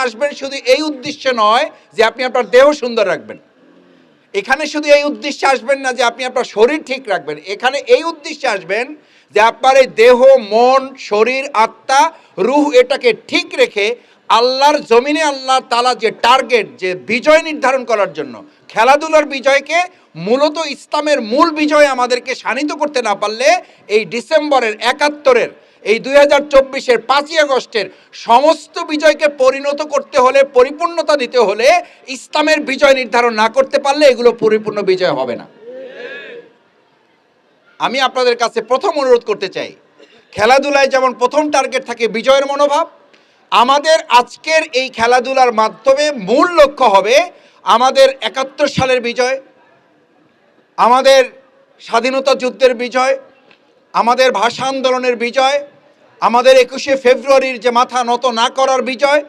আসবেন শুধু এই উদ্দেশ্যে নয় যে আপনি আপনার দেহ সুন্দর রাখবেন, এখানে শুধু এই উদ্দেশ্যে আসবেন না যে আপনি আপনার শরীর ঠিক রাখবেন, এখানে এই উদ্দেশ্যে আসবেন যে আপনার এই দেহ, মন, শরীর, আত্মা, রূহ এটাকে ঠিক রেখে আল্লাহর জমিনে আল্লাহ তাআলা যে টার্গেট, যে বিজয় নির্ধারণ করার জন্য, খেলাধুলার বিজয়কে মূলত ইসলামের মূল বিজয় আমাদেরকে শানিত করতে না পারলে এই ডিসেম্বরের ৭১-এর এই ২০২৪-এর ৫ই আগস্টের সমস্ত বিজয়কে পরিণত করতে হলে, পরিপূর্ণতা দিতে হলে ইসলামের বিজয় নির্ধারণ না করতে পারলে এগুলো পরিপূর্ণ বিজয় হবে না। আমি আপনাদের কাছে প্রথম অনুরোধ করতে চাই, খেলাধুলায় যেমন প্রথম টার্গেট থাকে বিজয়ের মনোভাব, আমাদের আজকের এই খেলাধুলার মাধ্যমে মূল লক্ষ্য হবে আমাদের ৭১ সালের বিজয়, আমাদের স্বাধীনতা যুদ্ধের বিজয়, আমাদের ভাষা আন্দোলনের বিজয়, আমাদের ২১শে ফেব্রুয়ারির যে মাথা নত না করার বিজয়,